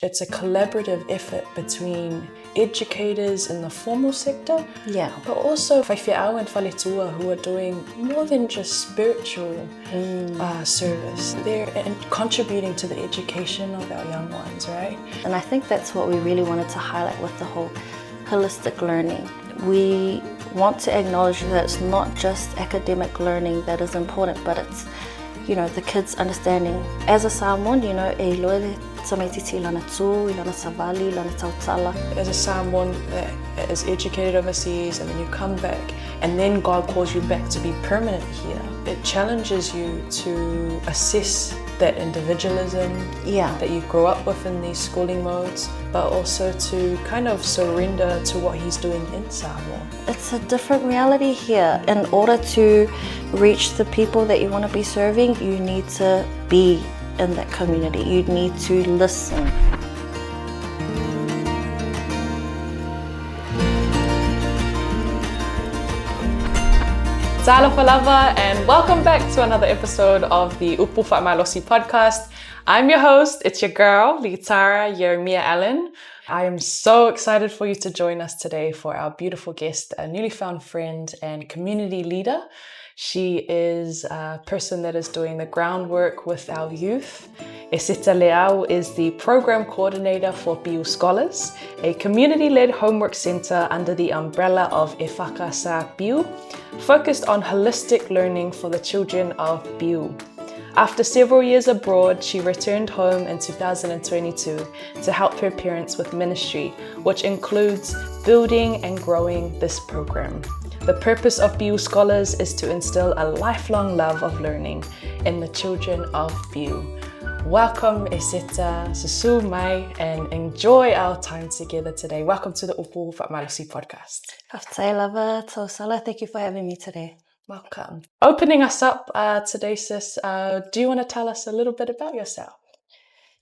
It's a collaborative effort between educators in the formal sector, but also whaiwhiao and whaletua who are doing more than just spiritual service. They're contributing to the education of our young ones, right? And I think that's what we really wanted to highlight with the whole holistic learning. We want to acknowledge that it's not just academic learning that is important, but it's, the kids understanding. As a Samoan, e loe tamaititi lana tū, lana savali, lana tautala. As a Samoan that is educated overseas and then you come back and then God calls you back to be permanent here, it challenges you to assess that individualism that you grow up with in these schooling modes, but also to kind of surrender to what he's doing in Samoa. It's a different reality here. In order to reach the people that you want to be serving, you need to be in that community. You need to listen. Talofa lava, and welcome back to another episode of the Upu Whaamalosi podcast. I'm your host, it's your girl, Litara Ieremia-Allan. I am so excited for you to join us today for our beautiful guest, a newly found friend and community leader. She is a person that is doing the groundwork with our youth. Eseta Leau is the program coordinator for Piu Scholars, a community-led homework centre under the umbrella of E Whakasa Piu, focused on holistic learning for the children of Piu. After several years abroad, she returned home in 2022 to help her parents with ministry, which includes building and growing this program. The purpose of Piu Scholars is to instill a lifelong love of learning in the children of Piu. Welcome, Eseta, susu mai, and enjoy our time together today. Welcome to the Upu Whaamalosi podcast. Haftai lava, tausala, thank you for having me today. Welcome. Opening us up today, sis, do you want to tell us a little bit about yourself?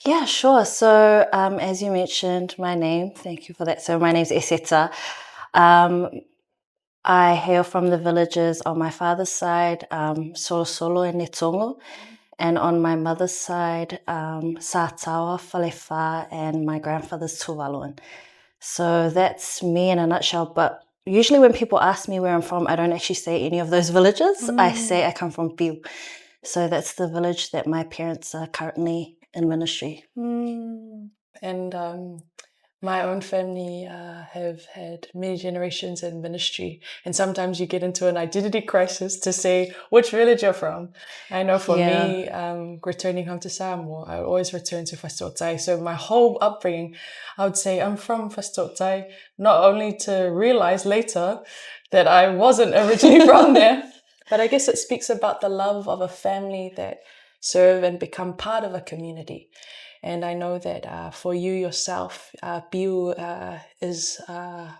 Yeah, sure. So as you mentioned, my name, thank you for that. So my name's Eseta. I hail from the villages on my father's side, Solo and Netongo, and on my mother's side, Sātawa, Whalefa, and my grandfather's Tuvaluan. So that's me in a nutshell, but usually when people ask me where I'm from, I don't actually say any of those villages. I say I come from Piu. So that's the village that my parents are currently in ministry. And my own family have had many generations in ministry, and sometimes you get into an identity crisis to say which village you're from. I know for me, returning home to Samoa, I would always return to Whastotai. So my whole upbringing, I would say I'm from Whastotai, not only to realize later that I wasn't originally from there, but I guess it speaks about the love of a family that serve and become part of a community. And I know that for you yourself, Piu is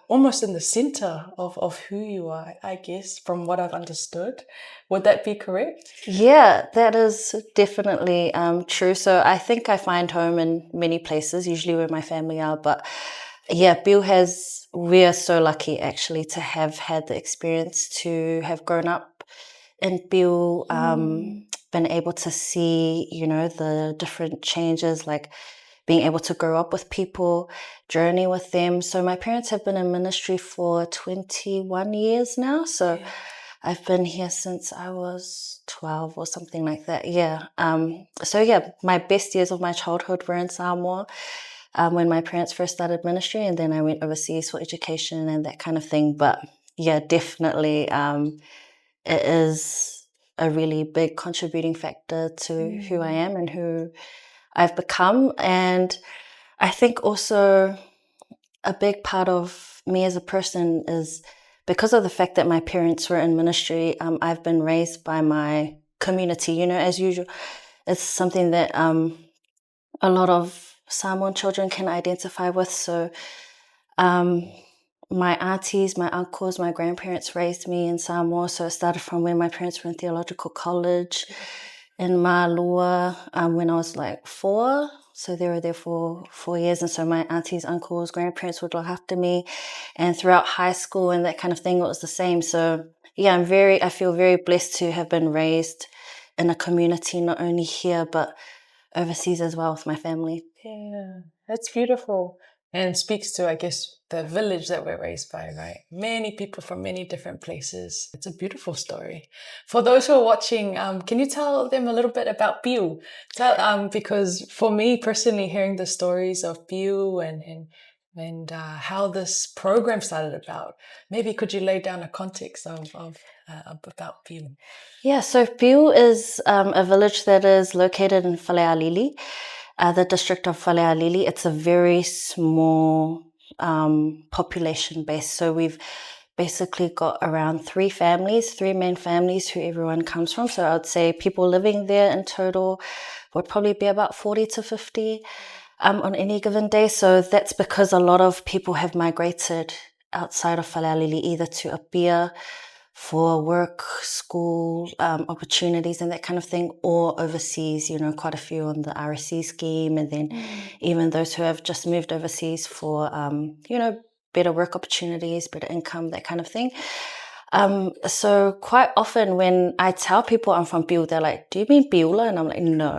almost in the center of who you are, I guess, from what I've understood. Would that be correct? Yeah, that is definitely true. So I think I find home in many places, usually where my family are. But yeah, Piu we are so lucky actually to have had the experience to have grown up in Piu, been able to see, the different changes, like being able to grow up with people, journey with them. So my parents have been in ministry for 21 years now. So I've been here since I was 12 or something like that. Yeah. My best years of my childhood were in Samoa when my parents first started ministry, and then I went overseas for education and that kind of thing. But yeah, definitely it is a really big contributing factor to who I am and who I've become. And I think also a big part of me as a person is because of the fact that my parents were in ministry, I've been raised by my community, as usual. It's something that a lot of Samoan children can identify with. So my aunties, my uncles, my grandparents raised me in Samoa. So it started from when my parents were in theological college in Mālua when I was like 4. So they were there for 4 years. And so my aunties, uncles, grandparents would look after me. And throughout high school and that kind of thing, it was the same. So yeah, I feel very blessed to have been raised in a community, not only here, but overseas as well with my family. Yeah, that's beautiful. And speaks to, I guess, the village that we're raised by, right? Many people from many different places. It's a beautiful story. For those who are watching, can you tell them a little bit about Piu? Because for me personally, hearing the stories of Piu and how this program started about, maybe could you lay down a context of about Piu? Yeah, so Piu is a village that is located in Falealili, the district of Falealili. It's a very small population base. So we've basically got around three main families who everyone comes from. So I would say people living there in total would probably be about 40 to 50 on any given day. So that's because a lot of people have migrated outside of Falealili, either to Apia for work, school, opportunities and that kind of thing, or overseas, quite a few on the RSC scheme, and then even those who have just moved overseas for, better work opportunities, better income, that kind of thing. So quite often when I tell people I'm from Piu, they're like, do you mean Piula? And I'm like, no.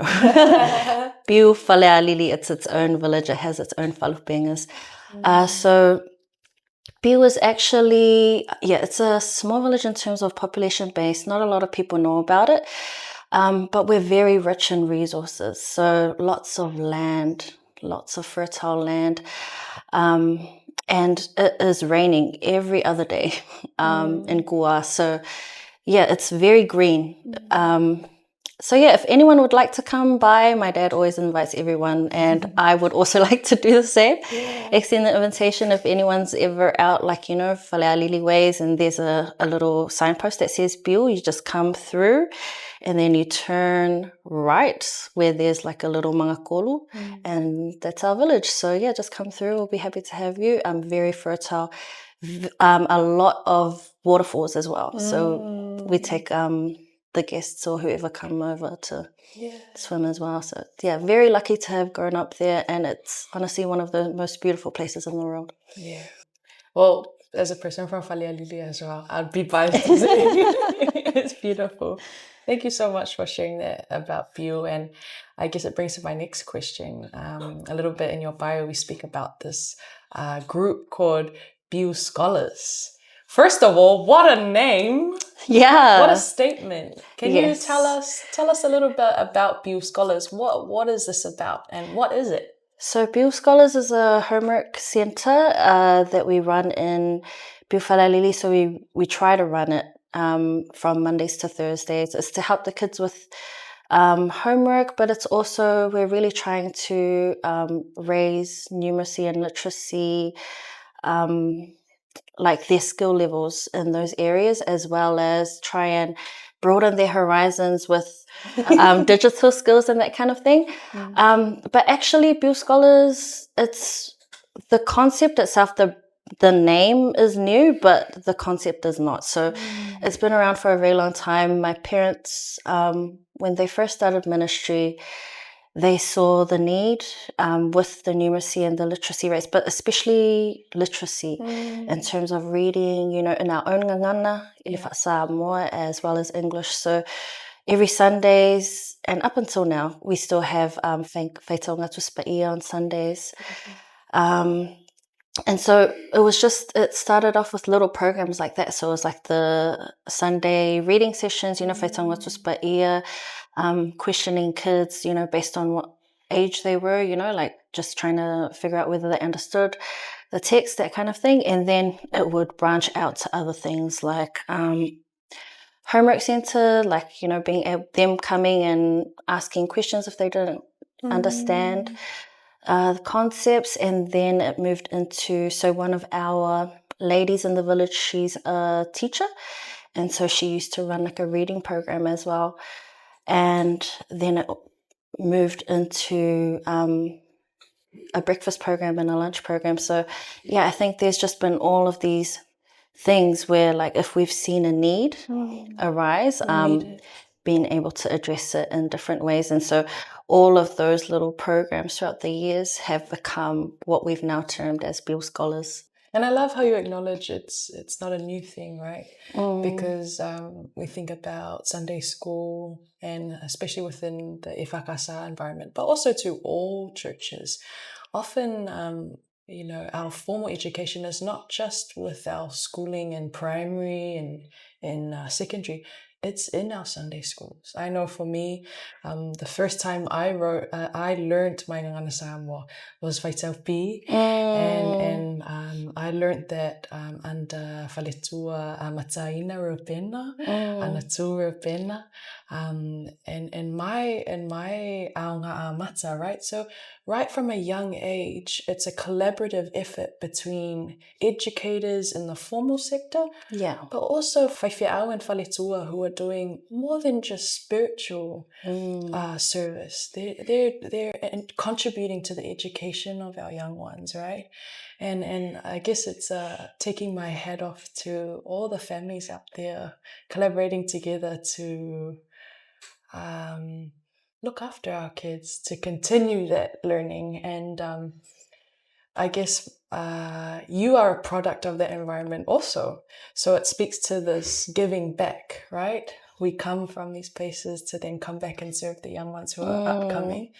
Piu Falealili, it's its own village. It has its own falupengas. So Piu is actually, it's a small village in terms of population base. Not a lot of people know about it, but we're very rich in resources. So lots of land, lots of fertile land. And it is raining every other day in Kua. So it's very green. So if anyone would like to come by, my dad always invites everyone, and I would also like to do the same. Extend the invitation if anyone's ever out, Falealili ways, and there's a little signpost that says Piu. You just come through, and then you turn right where there's like a little mangakolu, and that's our village. So just come through. We'll be happy to have you. Very fertile. A lot of waterfalls as well. So we take the guests or whoever come over to swim as well. So very lucky to have grown up there, and it's honestly one of the most beautiful places in the world. Yeah. Well, as a person from Falealili as well, I'd be biased to say it's beautiful. Thank you so much for sharing that about Piu. And I guess it brings to my next question. A little bit in your bio, we speak about this group called Piu Scholars. First of all, what a name! Yeah. What a statement. Can you tell us a little bit about Piu Scholars? What is this about, and what is it? So Piu Scholars is a homework center that we run in Piu Falealili. So we try to run it from Mondays to Thursdays. It's to help the kids with homework, but it's also, we're really trying to raise numeracy and literacy, like their skill levels in those areas, as well as try and broaden their horizons with digital skills and that kind of thing. But actually, Piu Scholars, it's the concept itself, the name is new, but the concept is not. So it's been around for a very long time. My parents, when they first started ministry, they saw the need with the numeracy and the literacy rates, but especially literacy in terms of reading, in our own ngangana, Samoa, as well as English. So every Sundays, and up until now, we still have Whaitaonga Tuspaia on Sundays. And so it started off with little programs like that. So it was like the Sunday reading sessions, Whaitaonga Tuspaia, questioning kids, based on what age they were, like just trying to figure out whether they understood the text, that kind of thing. And then it would branch out to other things like homework center, like, them coming and asking questions if they didn't understand the concepts. And then it moved into, so one of our ladies in the village, she's a teacher, and so she used to run like a reading program as well. And then it moved into a breakfast program and a lunch program. So I think there's just been all of these things where, like, if we've seen a need arise, being able to address it in different ways. And so all of those little programs throughout the years have become what we've now termed as Piu Scholars. And I love how you acknowledge it's not a new thing, right? Because we think about Sunday school, and especially within the Ifakasa environment, but also to all churches. Often, our formal education is not just with our schooling in primary and in secondary. It's in our Sunday schools. I know for me, the first time I learned my ngana Samoa was Faitaupi, and I learned that under Faletua Mataina Rupena, Anatu Rupena, and in my Aonga Mata, right? So right from a young age, it's a collaborative effort between educators in the formal sector, but also whaiwhiao and whaletua who are doing more than just spiritual service. They're contributing to the education of our young ones, right? And I guess it's taking my hat off to all the families out there collaborating together to look after our kids, to continue that learning. And I guess you are a product of that environment also. So it speaks to this giving back, right? We come from these places to then come back and serve the young ones who are upcoming.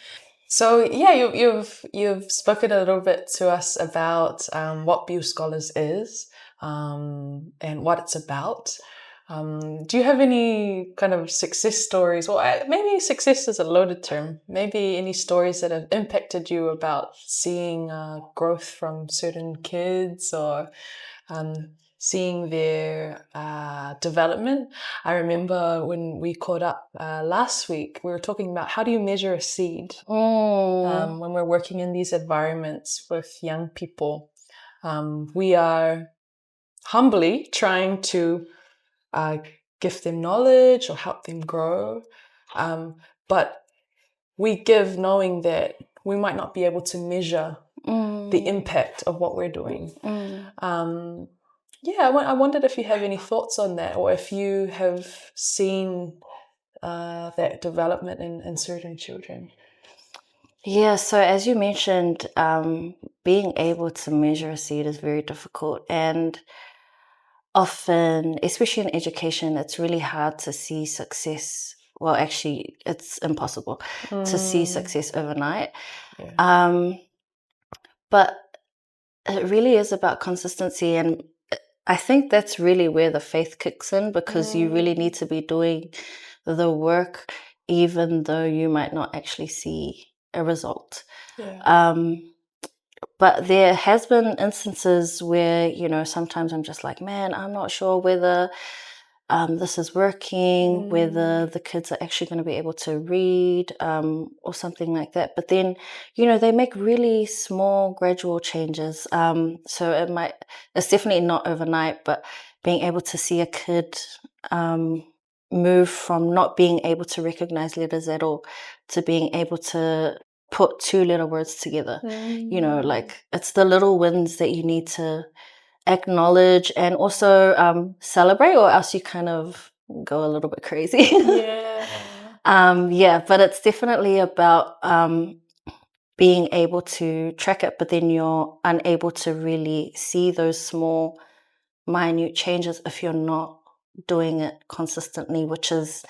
So yeah, you've spoken a little bit to us about what Piu Scholars is and what it's about. Do you have any kind of success stories? Well, maybe success is a loaded term. Maybe any stories that have impacted you about seeing growth from certain kids, or seeing their development. I remember when we caught up last week, we were talking about how do you measure a seed when we're working in these environments with young people. We are humbly trying to give them knowledge or help them grow, but we give knowing that we might not be able to measure the impact of what we're doing. I wondered if you have any thoughts on that, or if you have seen that development in certain children. Yeah, so as you mentioned, being able to measure a seed is very difficult. And often, especially in education, it's really hard to see success. Well, actually, it's impossible to see success overnight. Yeah. But it really is about consistency. And I think that's really where the faith kicks in, because you really need to be doing the work, even though you might not actually see a result. Yeah. But there has been instances where, sometimes I'm just like, man, I'm not sure whether this is working, whether the kids are actually going to be able to read or something like that. But then, they make really small, gradual changes. So it's definitely not overnight, but being able to see a kid move from not being able to recognize letters at all to being able to put two letter words together. Like it's the little wins that you need to acknowledge and also celebrate, or else you kind of go a little bit crazy. But it's definitely about being able to track it, but then you're unable to really see those small, minute changes if you're not doing it consistently, which is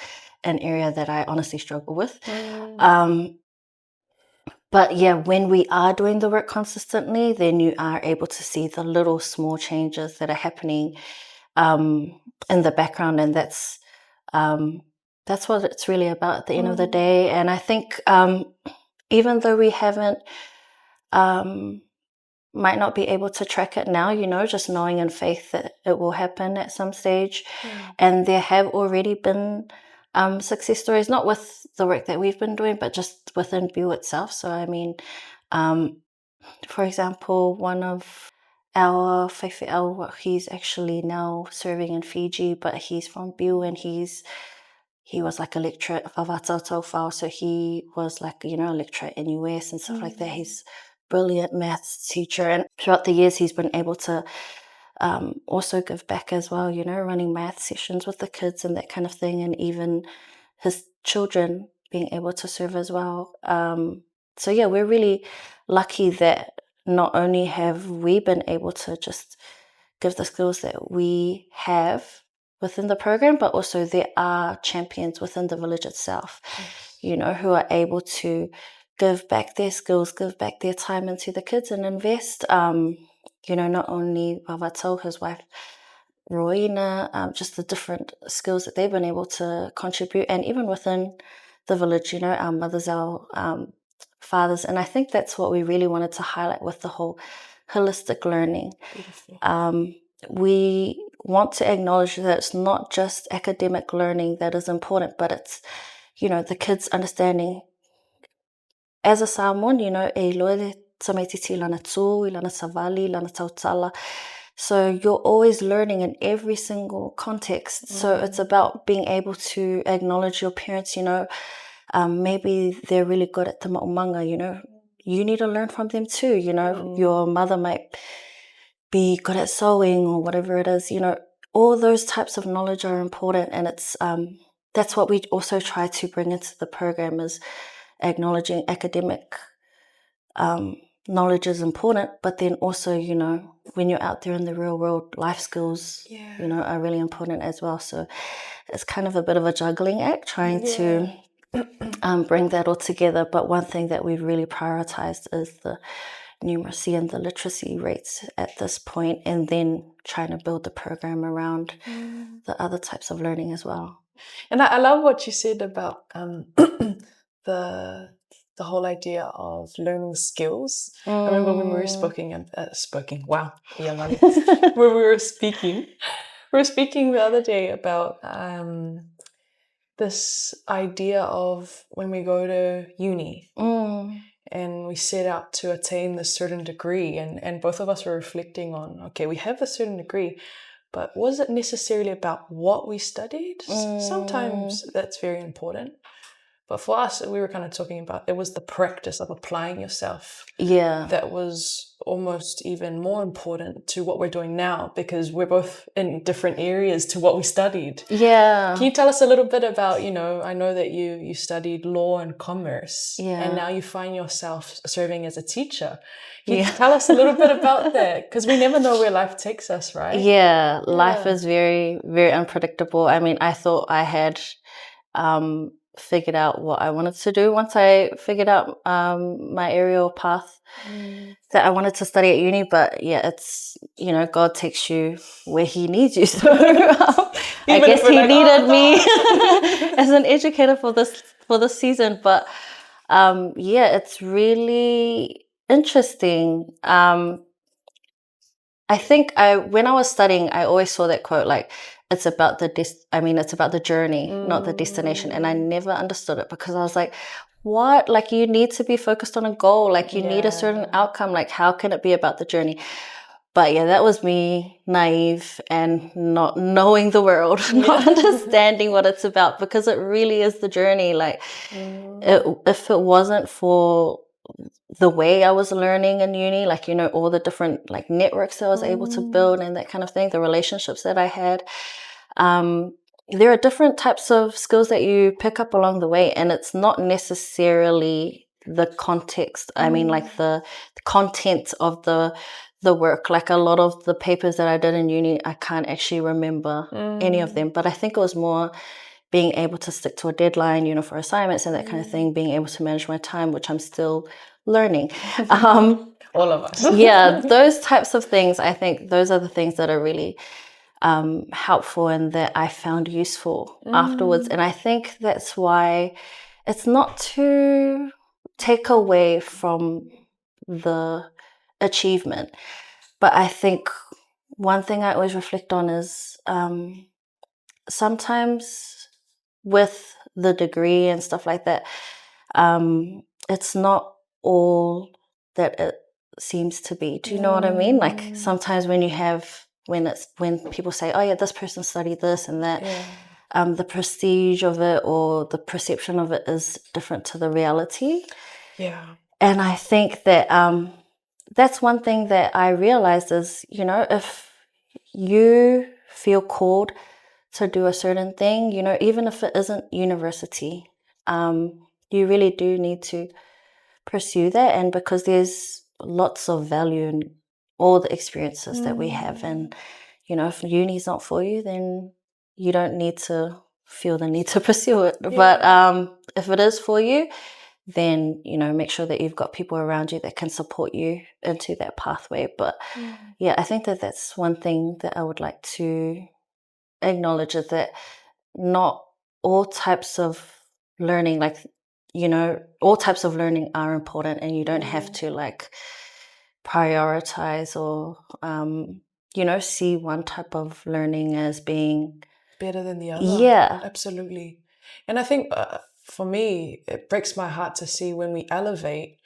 an area that I honestly struggle with. But yeah, when we are doing the work consistently, then you are able to see the little small changes that are happening in the background, and that's what it's really about at the end of the day. And I think even though we haven't might not be able to track it now, just knowing in faith that it will happen at some stage. And there have already been success stories, not with the work that we've been doing, but just within Piu itself. So, I mean, for example, one of our whaiwhiao, he's actually now serving in Fiji, but he's from Piu, and he was like a lecturer at Whawatau, so he was like, a lecturer in US and stuff like that. He's brilliant maths teacher, and throughout the years he's been able to also give back as well, running math sessions with the kids and that kind of thing, and even his children being able to serve as well. So yeah, we're really lucky that not only have we been able to just give the skills that we have within the program, but also there are champions within the village itself, who are able to give back their skills, give back their time into the kids and invest, not only Wavatau, his wife, Roina, just the different skills that they've been able to contribute, and even within the village, our mothers, our fathers. And I think that's what we really wanted to highlight with the whole holistic learning. We want to acknowledge that it's not just academic learning that is important, but it's, the kids understanding as a Samoan, e loe tamaititi lana tū, lana savali, lana tautala. So you're always learning in every single context. So it's about being able to acknowledge your parents, maybe they're really good at te maumanga, you need to learn from them too, your mother might be good at sewing or whatever it is, all those types of knowledge are important. And it's that's what we also try to bring into the program, is acknowledging academic knowledge is important, but then also, when you're out there in the real world, life skills, are really important as well. So it's kind of a bit of a juggling act trying to bring that all together. But one thing that we've really prioritized is the numeracy and the literacy rates at this point, and then trying to build the program around the other types of learning as well. And I love what you said about the whole idea of learning skills. I remember when we were when we were speaking the other day about this idea of when we go to uni and we set out to attain this certain degree, and both of us were reflecting on, okay, we have a certain degree, but was it necessarily about what we studied? Sometimes that's very important. But for us, we were kind of talking about, it was the practice of applying yourself. Yeah. That was almost even more important to what we're doing now, because we're both in different areas to what we studied. Yeah. Can you tell us a little bit about, I know that you studied law and commerce, and now you find yourself serving as a teacher. Can you tell us a little bit about that? Because we never know where life takes us, right? Yeah, life is very, very unpredictable. I mean, I thought I had figured out what I wanted to do once I figured out my aerial path that I wanted to study at uni. But yeah, it's, God takes you where he needs you. So I guess he needed me as an educator for this season. But it's really interesting. I think when I was studying, I always saw that quote, like, it's about the journey, not the destination. And I never understood it, because I was like, what? Like, you need to be focused on a goal. Like, you need a certain outcome. Like, how can it be about the journey? But yeah, that was me, naive and not knowing the world, not understanding what it's about, because it really is the journey. Like, if it wasn't for the way I was learning in uni, like, all the different like networks that I was able to build and that kind of thing, the relationships that I had, there are different types of skills that you pick up along the way, and it's not necessarily the context. I mean, like the content of the work. Like, a lot of the papers that I did in uni, I can't actually remember any of them, but I think it was more being able to stick to a deadline, for assignments and that kind of thing, being able to manage my time, which I'm still learning. All of us. Yeah, those types of things, I think those are the things that are really helpful and that I found useful afterwards. And I think that's why it's not to take away from the achievement, but I think one thing I always reflect on is sometimes with the degree and stuff like that, it's not all that it seems to be. Do you know what I mean? Like, sometimes when people say, oh yeah, this person studied this and that, the prestige of it or the perception of it is different to the reality. Yeah. And I think that that's one thing that I realized is, if you feel called to do a certain thing, even if it isn't university, you really do need to pursue that. And because there's lots of value in all the experiences that we have. And, if uni's not for you, then you don't need to feel the need to pursue it. Yeah. But if it is for you, then, make sure that you've got people around you that can support you into that pathway. But yeah, I think that that's one thing that I would like to acknowledge, is that not all types of learning, all types of learning are important, and you don't have to prioritize or, see one type of learning as being better than the other. Yeah. Absolutely. And I think for me, it breaks my heart to see when we elevate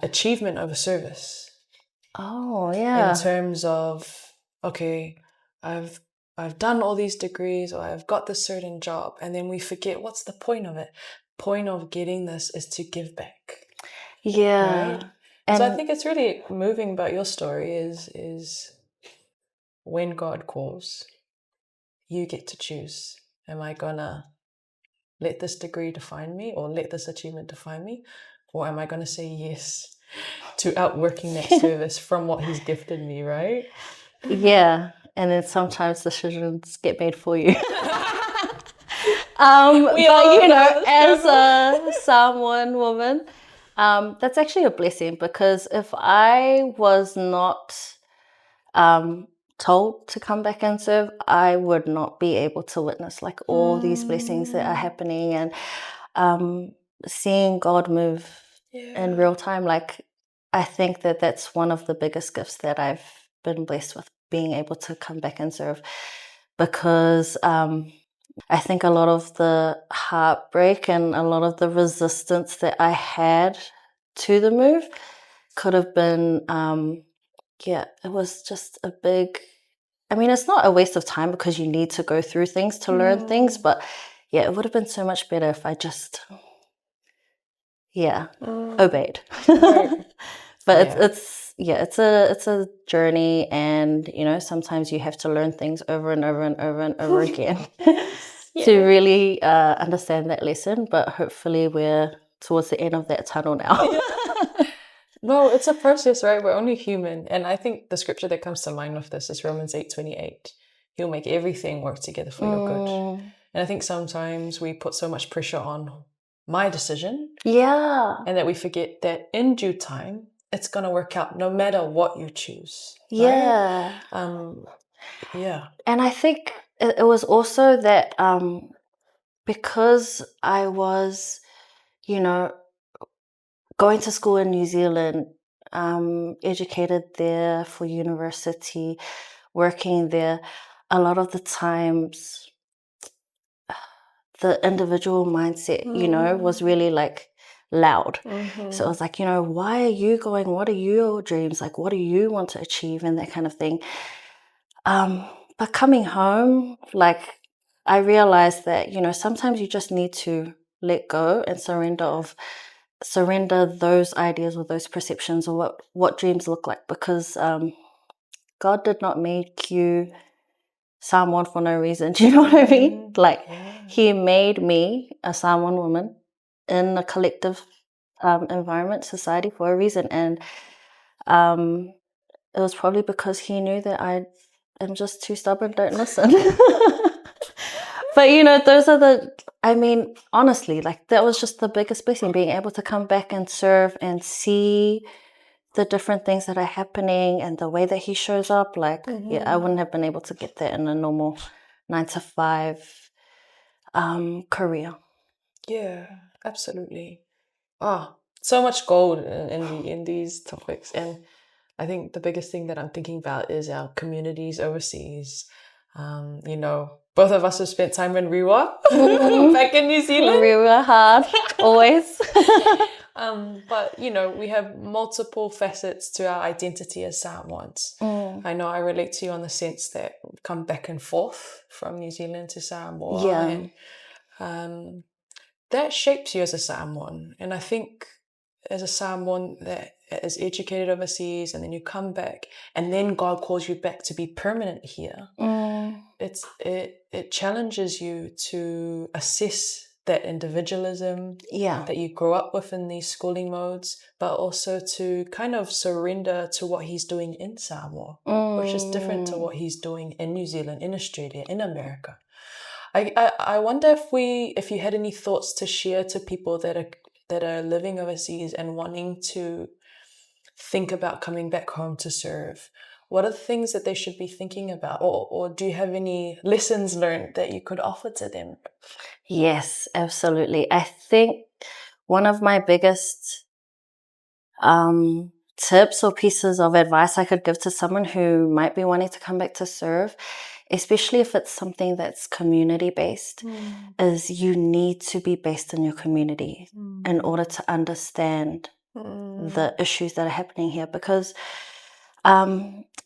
achievement over service. Oh, yeah. In terms of, okay, I've done all these degrees, or I've got this certain job, and then we forget, what's the point of it? Point of getting this is to give back. Yeah. Right? And so I think it's really moving about your story is when God calls, you get to choose. Am I gonna let this degree define me, or let this achievement define me? Or am I gonna say yes to outworking that service from what He's gifted me, right? Yeah. And then sometimes decisions get made for you. But as a Samoan woman, that's actually a blessing, because if I was not told to come back and serve, I would not be able to witness all these blessings that are happening, and seeing God move in real time. I think that that's one of the biggest gifts that I've been blessed with, being able to come back and serve, because I think a lot of the heartbreak and a lot of the resistance that I had to the move could have been, it was just a big, it's not a waste of time, because you need to go through things to learn things, but yeah, it would have been so much better if I just, obeyed. Right. But it's a journey, and sometimes you have to learn things over and over and over and over again to really understand that lesson. But hopefully we're towards the end of that tunnel now. No, it's a process, right? We're only human. And I think the scripture that comes to mind with this is Romans 8:28. He'll make everything work together for your good. And I think sometimes we put so much pressure on my decision. Yeah. And that we forget that in due time, it's going to work out no matter what you choose. Yeah. Right? Yeah. And I think it was also that because I was, going to school in New Zealand, educated there for university, working there, a lot of the times the individual mindset, was really loud. So it was why are you going? What are your dreams? What do you want to achieve? And that kind of thing. But coming home, I realized that, sometimes you just need to let go and surrender those ideas or those perceptions, or what dreams look like, because God did not make you Samoan for no reason. Do you know what I mean? He made me a Samoan woman in a collective environment, society, for a reason. And it was probably because He knew that I am just too stubborn, don't listen. But those are honestly, that was just the biggest blessing, being able to come back and serve and see the different things that are happening and the way that He shows up. I wouldn't have been able to get that in a normal 9-to-5 career. Yeah, absolutely. So much gold in these topics. And I think the biggest thing that I'm thinking about is our communities overseas. Both of us have spent time in Rewa, back in New Zealand. Rewa hard, always. But we have multiple facets to our identity as Samoans. I know I relate to you on the sense that we've come back and forth from New Zealand to Samoa. Yeah. And that shapes you as a Samoan. And I think as a Samoan that is educated overseas, and then you come back, and then God calls you back to be permanent here, it challenges you to assess that individualism that you grow up with in these schooling modes, but also to kind of surrender to what he's doing in Samoa, which is different to what he's doing in New Zealand, in Australia, in America. I wonder if you had any thoughts to share to people that are living overseas and wanting to think about coming back home to serve. What are the things that they should be thinking about? Or do you have any lessons learned that you could offer to them? Yes, absolutely. I think one of my biggest tips or pieces of advice I could give to someone who might be wanting to come back to serve, especially if it's something that's community-based, is you need to be based in your community in order to understand the issues that are happening here. Because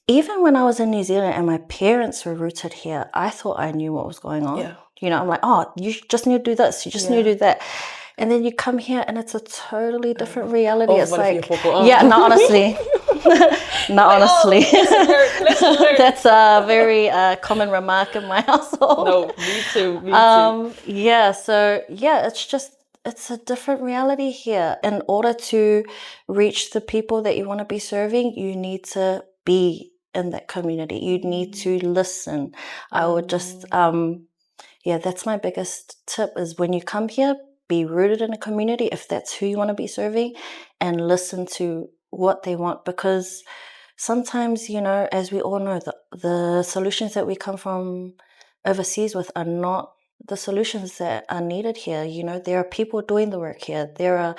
even when I was in New Zealand and my parents were rooted here, I thought I knew what was going on. Yeah. You know, I'm like, oh, you just need to do this, you just need to do that. And then you come here and it's a totally different reality. It's like, yeah, no, honestly. No, honestly. Lesson learned. That's a very common remark in my household. No, me too. Yeah, so yeah, it's a different reality here. In order to reach the people that you want to be serving, you need to be in that community. You need to listen. I would just, that's my biggest tip is when you come here, be rooted in a community if that's who you want to be serving, and listen to what they want, because sometimes, you know, as we all know, the solutions that we come from overseas with are not the solutions that are needed here. You know, there are people doing the work here. There are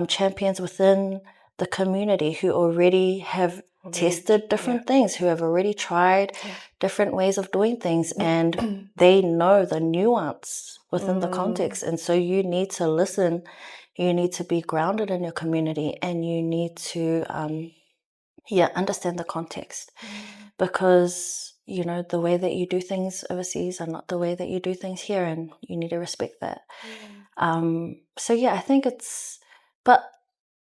champions within the community who already have tested different things, who have already tried different ways of doing things, and they know the nuance within the context. And so you need to listen, you need to be grounded in your community, and you need to understand the context, because you know the way that you do things overseas are not the way that you do things here, and you need to respect that. So yeah, I think it's, but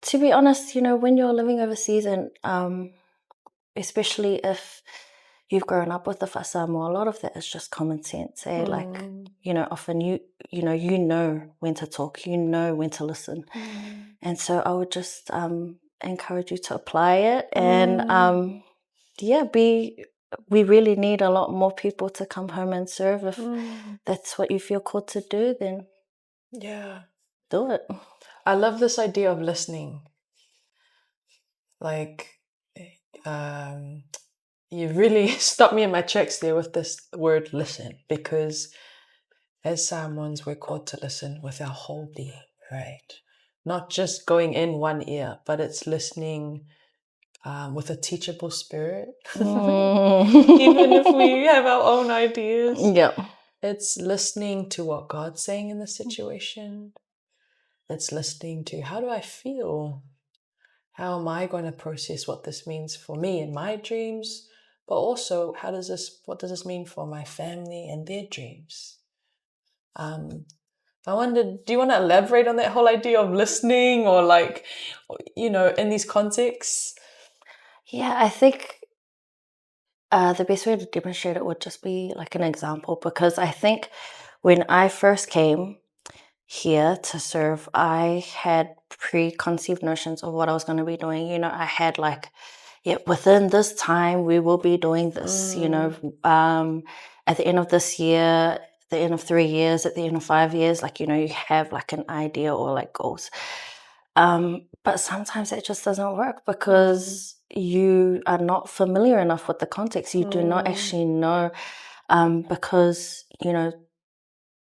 to be honest, you know, when you're living overseas, and especially if you've grown up with the Samoa, a lot of that is just common sense. Like, you know, often you know when to talk, you know when to listen. And so I would just encourage you to apply it. And we really need a lot more people to come home and serve. If that's what you feel called to do, then do it. I love this idea of listening. Like, you really stopped me in my tracks there with this word listen, because as Samoans, we're called to listen with our whole being, right? Not just going in one ear, but it's listening with a teachable spirit. Even if we have our own ideas. Yeah. It's listening to what God's saying in the situation. It's listening to, how do I feel? How am I going to process what this means for me and my dreams? But also, what does this mean for my family and their dreams? I wondered, do you want to elaborate on that whole idea of listening, or like, you know, in these contexts? Yeah, I think the best way to demonstrate it would just be like an example, because I think when I first came here to serve, I had preconceived notions of what I was going to be doing. You know, I had like, within this time we will be doing this, you know, at the end of this year, at the end of 3 years, at the end of 5 years, like, you know, you have like an idea or like goals. But sometimes it just doesn't work because you are not familiar enough with the context. You do not actually know, because, you know,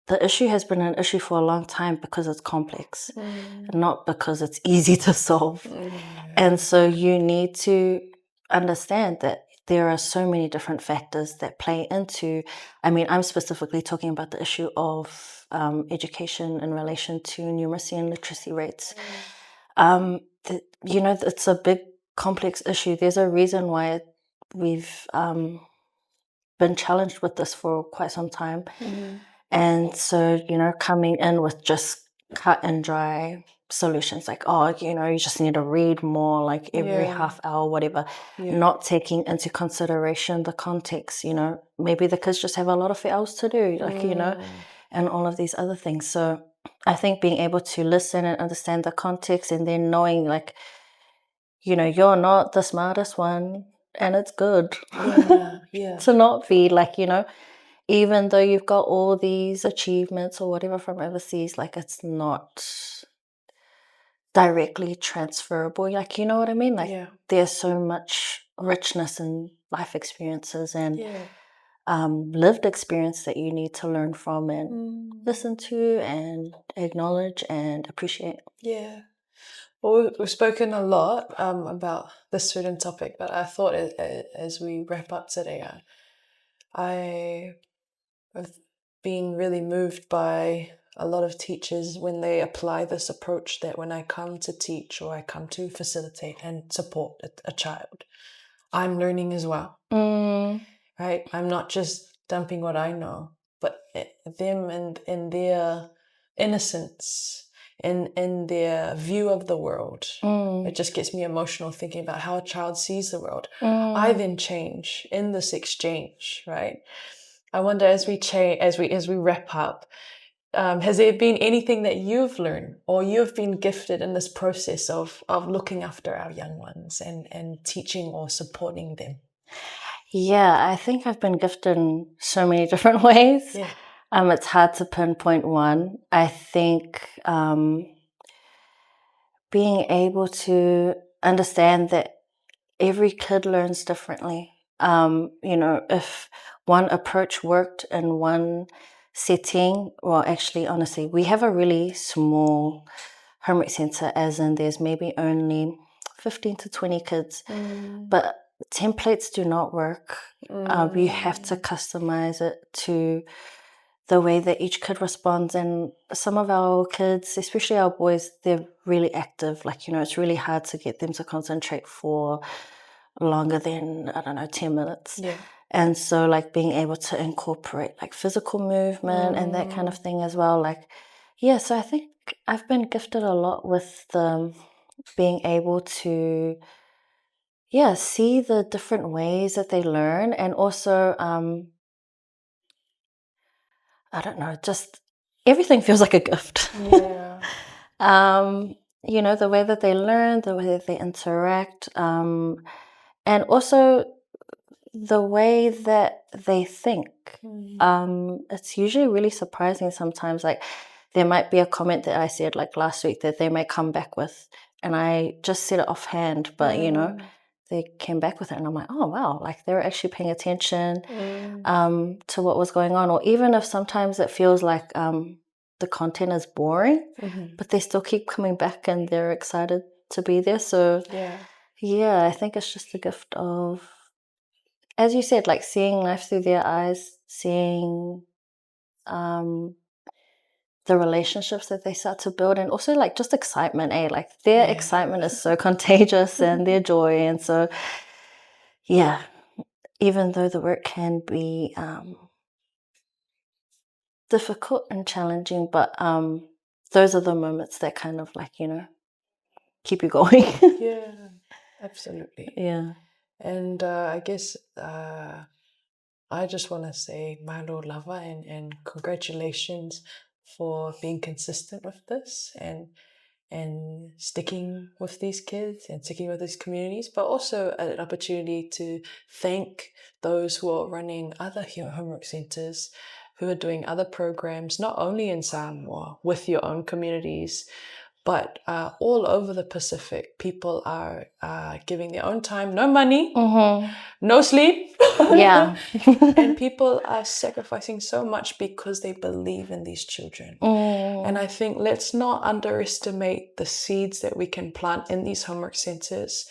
the issue has been an issue for a long time because it's complex, not because it's easy to solve. And so you need to understand that there are so many different factors that play into, I mean, I'm specifically talking about the issue of education in relation to numeracy and literacy rates. You know, it's a big, complex issue. There's a reason why we've been challenged with this for quite some time. And so, you know, coming in with just cut and dry solutions like, oh, you know, you just need to read more like every half hour, whatever, not taking into consideration the context, you know, maybe the kids just have a lot of else to do, like, you know, and all of these other things. So I think being able to listen and understand the context, and then knowing, like, you're not the smartest one, and it's good Yeah. to not be, like, even though you've got all these achievements or whatever from overseas, like, it's not directly transferable. Like, you know what I mean? Like, Yeah. there's so much richness in life experiences and Yeah. lived experience that you need to learn from and listen to and acknowledge and appreciate. Yeah. Well, we've spoken a lot about this certain topic, but I thought as we wrap up today, I have been really moved by a lot of teachers when they apply this approach that when I come to teach or I come to facilitate and support a child, I'm learning as well, right? I'm not just dumping what I know, but them and in their innocence, in their view of the world. It just gets me emotional thinking about how a child sees the world. I then change in this exchange, right? I wonder as we wrap up, has there been anything that you've learned or you've been gifted in this process of looking after our young ones and teaching or supporting them? Yeah, I think I've been gifted in so many different ways. Yeah. It's hard to pinpoint one. I think being able to understand that every kid learns differently. If one approach worked in one setting, well, actually, honestly, we have a really small homework center, as in there's maybe only 15 to 20 kids, but templates do not work. You have to customize it to the way that each kid responds. And some of our kids, especially our boys, they're really active. Like, it's really hard to get them to concentrate for longer than, 10 minutes. Yeah. And so, like, being able to incorporate, like, physical movement and that kind of thing as well. Like, yeah, so I think I've been gifted a lot with being able to, see the different ways that they learn. And also, I don't know, just everything feels like a gift. Yeah. The way that they learn, the way that they interact, and also the way that they think. It's usually really surprising sometimes. Like, there might be a comment that I said, like, last week, that they may come back with, and I just said it offhand, but they came back with it, and I'm like, oh wow, like, they were actually paying attention to what was going on. Or even if sometimes it feels like the content is boring, but they still keep coming back and they're excited to be there. So yeah, I think it's just a gift of, as you said, like, seeing life through their eyes, seeing the relationships that they start to build, and also, like, just excitement, like, their excitement is so contagious and their joy. And so, yeah, even though the work can be difficult and challenging, but those are the moments that kind of, like, keep you going. Yeah, absolutely. Yeah. And I guess I just want to say mahalo lava and congratulations for being consistent with this and sticking with these kids and sticking with these communities, but also an opportunity to thank those who are running other homework centers, who are doing other programs, not only in Samoa with your own communities, but all over the Pacific. People are giving their own time, no money, no sleep. Yeah. And people are sacrificing so much because they believe in these children. And I think let's not underestimate the seeds that we can plant in these homework centers,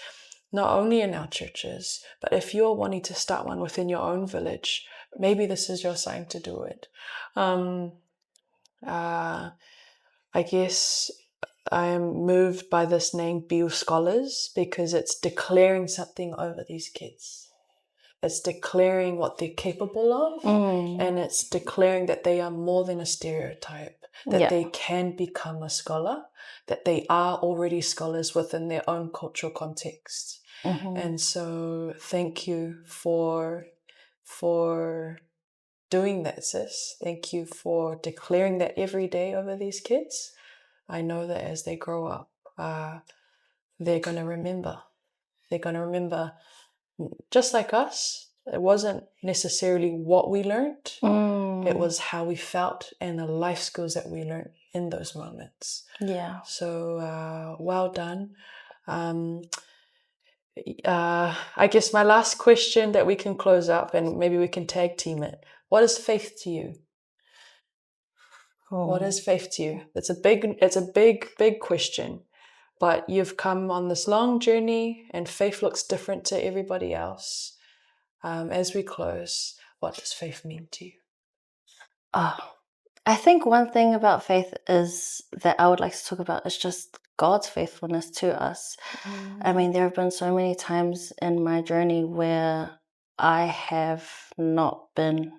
not only in our churches, but if you're wanting to start one within your own village, maybe this is your sign to do it. I guess I am moved by this name, Piu Scholars, because it's declaring something over these kids. It's declaring what they're capable of, and it's declaring that they are more than a stereotype, that they can become a scholar, that they are already scholars within their own cultural context. And so thank you for doing that, sis. Thank you for declaring that every day over these kids. I know that as they grow up, they're going to remember. They're going to remember, just like us, it wasn't necessarily what we learned. It was how we felt and the life skills that we learned in those moments. Yeah. So well done. I guess my last question that we can close up, and maybe we can tag team it. What is faith to you? What is faith to you? It's a big question. But you've come on this long journey, and faith looks different to everybody else. As we close, what does faith mean to you? I think one thing about faith is that I would like to talk about is just God's faithfulness to us. I mean, there have been so many times in my journey where I have not been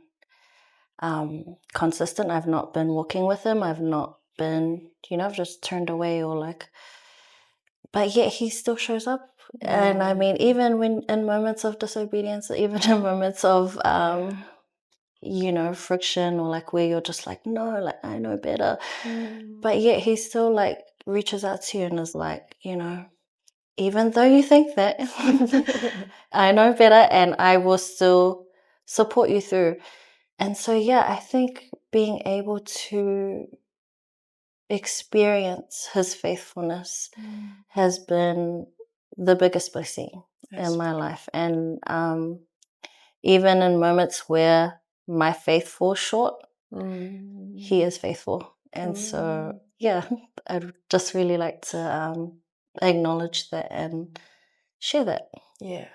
consistent. I've not been walking with Him. I've not been, I've just turned away but yet He still shows up. And I mean, even when in moments of disobedience, even in moments of friction, or like where you're just like, no, like I know better. But yet He still like reaches out to you and is like, even though you think that, I know better and I will still support you through. And so, I think being able to experience His faithfulness has been the biggest blessing in my life. And even in moments where my faith falls short, He is faithful. And so, I'd just really like to acknowledge that and share that. Yeah.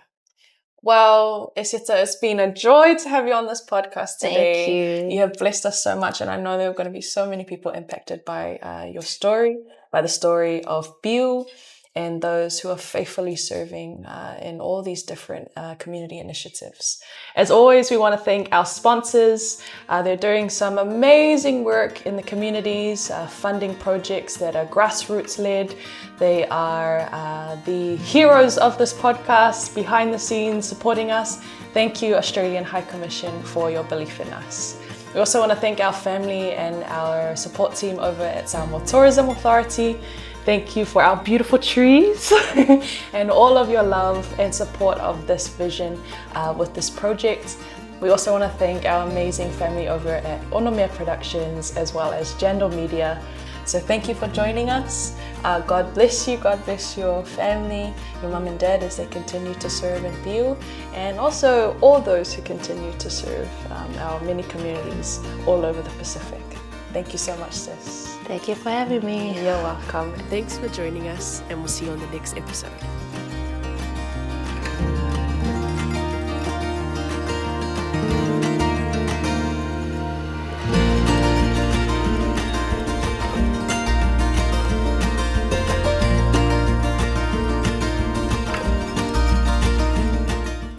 Well, Eseta, it's been a joy to have you on this podcast today. Thank you. You have blessed us so much, and I know there are going to be so many people impacted by your story, by the story of Piu, and those who are faithfully serving in all these different community initiatives. As always, we want to thank our sponsors. They're doing some amazing work in the communities, funding projects that are grassroots-led. They are the heroes of this podcast, behind the scenes, supporting us. Thank you, Australian High Commission, for your belief in us. We also want to thank our family and our support team over at Samoa Tourism Authority. Thank you for our beautiful trees and all of your love and support of this vision with this project. We also want to thank our amazing family over at Onomea Productions as well as Jandal Media. So thank you for joining us. God bless you. God bless your family, your mum and dad as they continue to serve in Piu, and also all those who continue to serve our many communities all over the Pacific. Thank you so much, sis. Thank you for having me. You're welcome. Thanks for joining us, and we'll see you on the next episode.